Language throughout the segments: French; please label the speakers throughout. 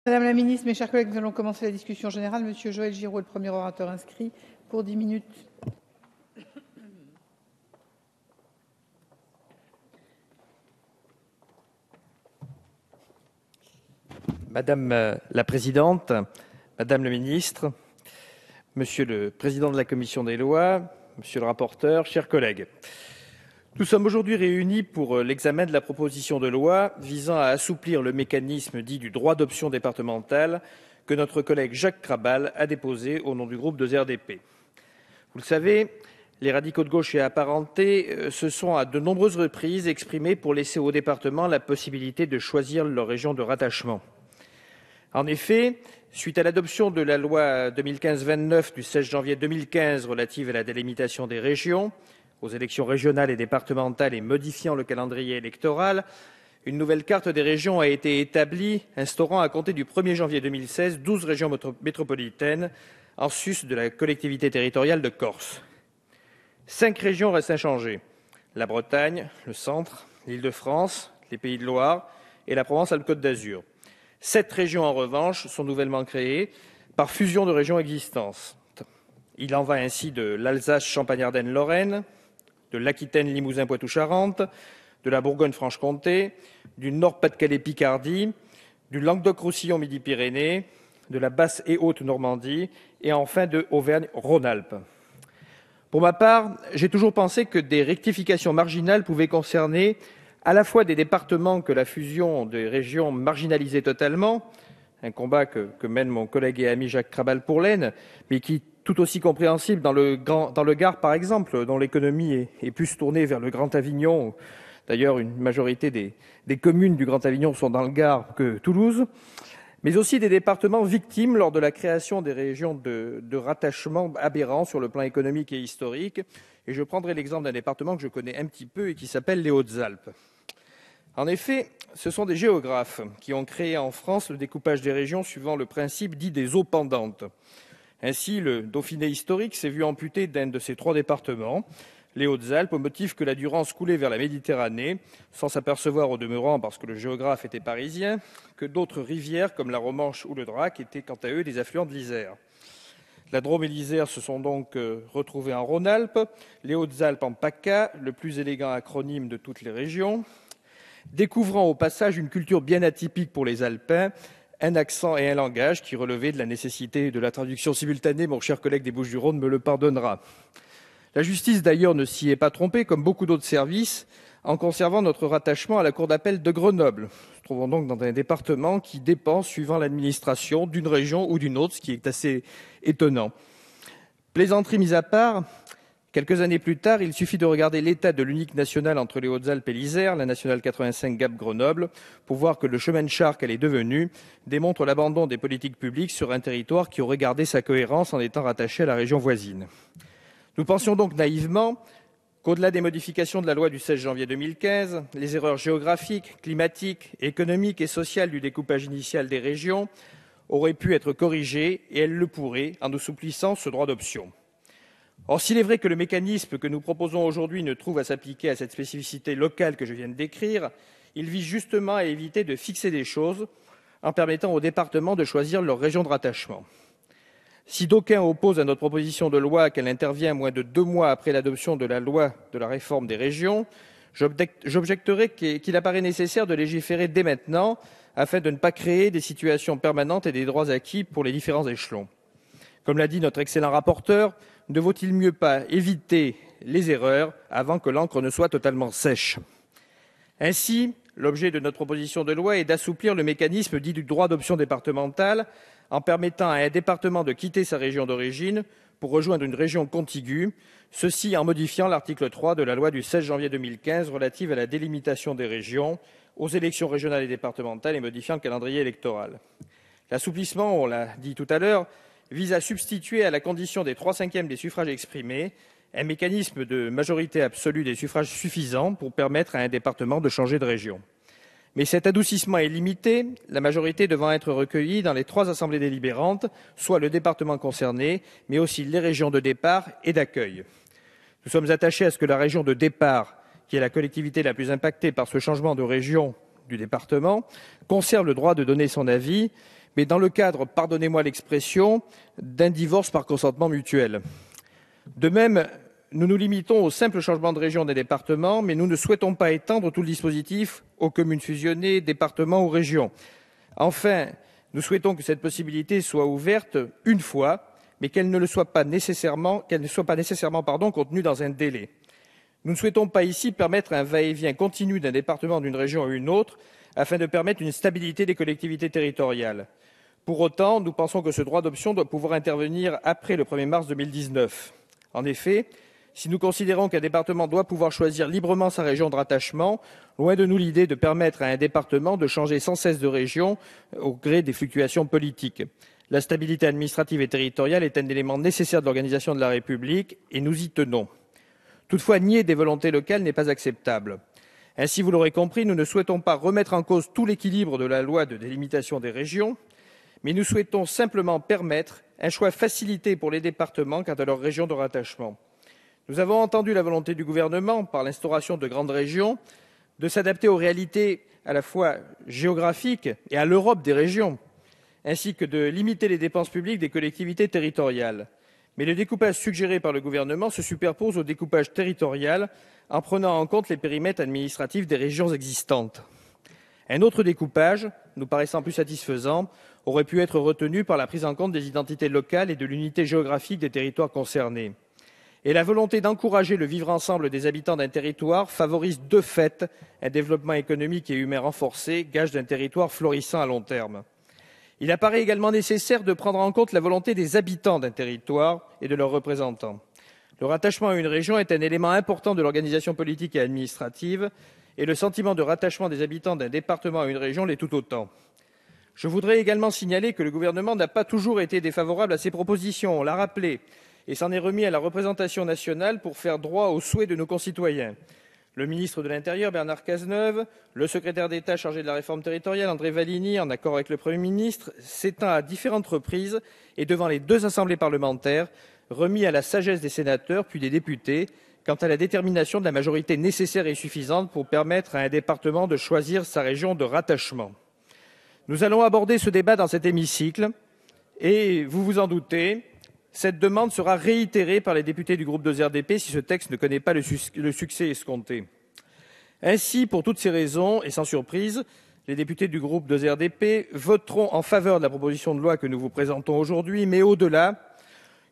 Speaker 1: Madame la ministre, mes chers collègues, nous allons commencer la discussion générale. Monsieur Joël Giraud est le premier orateur inscrit pour 10 minutes.
Speaker 2: Madame la présidente, madame la ministre, monsieur le président de la commission des lois, monsieur le rapporteur, chers collègues. Nous sommes aujourd'hui réunis pour l'examen de la proposition de loi visant à assouplir le mécanisme dit du droit d'option départemental que notre collègue Jacques Krabal a déposé au nom du groupe de RDP. Vous le savez, les radicaux de gauche et apparentés se sont à de nombreuses reprises exprimés pour laisser aux départements la possibilité de choisir leur région de rattachement. En effet, suite à l'adoption de la loi 2015-29 du 16 janvier 2015 relative à la délimitation des régions, aux élections régionales et départementales et modifiant le calendrier électoral, une nouvelle carte des régions a été établie, instaurant à compter du 1er janvier 2016 12 régions métropolitaines en sus de la collectivité territoriale de Corse. 5 régions restent inchangées: la Bretagne, le Centre, l'Île-de-France, les Pays de Loire et la Provence-Alpes-Côte d'Azur. 7 régions, en revanche, sont nouvellement créées par fusion de régions existantes. Il en va ainsi de l'Alsace Champagne-Ardenne-Lorraine, de l'Aquitaine Limousin-Poitou-Charentes, de la Bourgogne-Franche-Comté, du Nord-Pas-de-Calais-Picardie, du Languedoc-Roussillon Midi-Pyrénées, de la Basse et Haute-Normandie et enfin de Auvergne-Rhône-Alpes. Pour ma part, j'ai toujours pensé que des rectifications marginales pouvaient concerner à la fois des départements que la fusion des régions marginalisait totalement, un combat que mène mon collègue et ami Jacques Krabal pour l'Aisne, mais qui est tout aussi compréhensible dans le Gard, par exemple, dont l'économie est plus tournée vers le Grand Avignon. D'ailleurs, une majorité des communes du Grand Avignon sont dans le Gard que Toulouse, mais aussi des départements victimes lors de la création des régions de rattachement aberrants sur le plan économique et historique. Et je prendrai l'exemple d'un département que je connais un petit peu et qui s'appelle les Hautes-Alpes. En effet, ce sont des géographes qui ont créé en France le découpage des régions suivant le principe dit des eaux pendantes. Ainsi, le Dauphiné historique s'est vu amputé d'un de ses 3 départements, les Hautes-Alpes, au motif que la Durance coulait vers la Méditerranée, sans s'apercevoir au demeurant, parce que le géographe était parisien, que d'autres rivières comme la Romanche ou le Drac étaient quant à eux des affluents de l'Isère. La Drôme et l'Isère se sont donc retrouvés en Rhône-Alpes, les Hautes-Alpes en PACA, le plus élégant acronyme de toutes les régions, découvrant au passage une culture bien atypique pour les Alpins, un accent et un langage qui relevaient de la nécessité de la traduction simultanée. Mon cher collègue des Bouches-du-Rhône me le pardonnera. La justice, d'ailleurs, ne s'y est pas trompée, comme beaucoup d'autres services, en conservant notre rattachement à la Cour d'appel de Grenoble. Nous nous trouvons donc dans un département qui dépend, suivant l'administration, d'une région ou d'une autre, ce qui est assez étonnant. Plaisanterie mise à part, quelques années plus tard, il suffit de regarder l'état de l'unique nationale entre les Hautes-Alpes et l'Isère, la nationale 85 Gap-Grenoble, pour voir que le chemin de char qu'elle est devenue démontre l'abandon des politiques publiques sur un territoire qui aurait gardé sa cohérence en étant rattaché à la région voisine. Nous pensions donc naïvement qu'au-delà des modifications de la loi du 16 janvier 2015, les erreurs géographiques, climatiques, économiques et sociales du découpage initial des régions auraient pu être corrigées, et elles le pourraient, en assouplissant ce droit d'option. Or, s'il est vrai que le mécanisme que nous proposons aujourd'hui ne trouve à s'appliquer à cette spécificité locale que je viens de décrire, il vise justement à éviter de fixer des choses en permettant aux départements de choisir leur région de rattachement. Si d'aucuns opposent à notre proposition de loi qu'elle intervient moins de 2 mois après l'adoption de la loi de la réforme des régions, j'objecterai qu'il apparaît nécessaire de légiférer dès maintenant afin de ne pas créer des situations permanentes et des droits acquis pour les différents échelons. Comme l'a dit notre excellent rapporteur, ne vaut-il mieux pas éviter les erreurs avant que l'encre ne soit totalement sèche? Ainsi, l'objet de notre proposition de loi est d'assouplir le mécanisme dit du droit d'option départemental en permettant à un département de quitter sa région d'origine pour rejoindre une région contiguë, ceci en modifiant l'article 3 de la loi du 16 janvier 2015 relative à la délimitation des régions, aux élections régionales et départementales et modifiant le calendrier électoral. L'assouplissement, on l'a dit tout à l'heure, vise à substituer à la condition des 3/5 des suffrages exprimés un mécanisme de majorité absolue des suffrages suffisants pour permettre à un département de changer de région. Mais cet adoucissement est limité, la majorité devant être recueillie dans les 3 assemblées délibérantes, soit le département concerné, mais aussi les régions de départ et d'accueil. Nous sommes attachés à ce que la région de départ, qui est la collectivité la plus impactée par ce changement de région du département, conserve le droit de donner son avis, mais dans le cadre, pardonnez-moi l'expression, d'un divorce par consentement mutuel. De même, nous nous limitons au simple changement de région des départements, mais nous ne souhaitons pas étendre tout le dispositif aux communes fusionnées, départements ou régions. Enfin, nous souhaitons que cette possibilité soit ouverte une fois, mais qu'elle ne soit pas nécessairement contenue dans un délai. Nous ne souhaitons pas ici permettre un va-et-vient continu d'un département, d'une région à une autre, afin de permettre une stabilité des collectivités territoriales. Pour autant, nous pensons que ce droit d'option doit pouvoir intervenir après le 1er mars 2019. En effet, si nous considérons qu'un département doit pouvoir choisir librement sa région de rattachement, loin de nous l'idée de permettre à un département de changer sans cesse de région au gré des fluctuations politiques. La stabilité administrative et territoriale est un élément nécessaire de l'organisation de la République et nous y tenons. Toutefois, nier des volontés locales n'est pas acceptable. Ainsi, vous l'aurez compris, nous ne souhaitons pas remettre en cause tout l'équilibre de la loi de délimitation des régions, mais nous souhaitons simplement permettre un choix facilité pour les départements quant à leur région de rattachement. Nous avons entendu la volonté du gouvernement, par l'instauration de grandes régions, de s'adapter aux réalités à la fois géographiques et à l'Europe des régions, ainsi que de limiter les dépenses publiques des collectivités territoriales. Mais le découpage suggéré par le gouvernement se superpose au découpage territorial en prenant en compte les périmètres administratifs des régions existantes. Un autre découpage, nous paraissant plus satisfaisant, aurait pu être retenu par la prise en compte des identités locales et de l'unité géographique des territoires concernés. Et la volonté d'encourager le vivre ensemble des habitants d'un territoire favorise de fait un développement économique et humain renforcé, gage d'un territoire florissant à long terme. Il apparaît également nécessaire de prendre en compte la volonté des habitants d'un territoire et de leurs représentants. Le rattachement à une région est un élément important de l'organisation politique et administrative, et le sentiment de rattachement des habitants d'un département à une région l'est tout autant. Je voudrais également signaler que le gouvernement n'a pas toujours été défavorable à ces propositions, on l'a rappelé, et s'en est remis à la représentation nationale pour faire droit aux souhaits de nos concitoyens. Le ministre de l'Intérieur, Bernard Cazeneuve, le secrétaire d'État chargé de la réforme territoriale, André Valigny, en accord avec le Premier ministre, s'étant à différentes reprises et devant les deux assemblées parlementaires, remis à la sagesse des sénateurs puis des députés quant à la détermination de la majorité nécessaire et suffisante pour permettre à un département de choisir sa région de rattachement. Nous allons aborder ce débat dans cet hémicycle et, vous vous en doutez, cette demande sera réitérée par les députés du groupe 2RDP si ce texte ne connaît pas le succès escompté. Ainsi, pour toutes ces raisons, et sans surprise, les députés du groupe 2RDP voteront en faveur de la proposition de loi que nous vous présentons aujourd'hui, mais au-delà,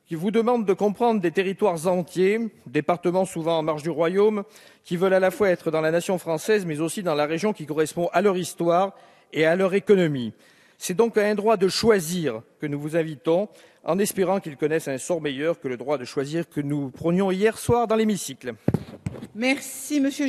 Speaker 2: qui vous demande de comprendre des territoires entiers, départements souvent en marge du royaume, qui veulent à la fois être dans la nation française, mais aussi dans la région qui correspond à leur histoire et à leur économie. C'est donc à un droit de choisir que nous vous invitons, en espérant qu'ils connaissent un sort meilleur que le droit de choisir que nous prônions hier soir dans l'hémicycle.
Speaker 1: Merci, monsieur.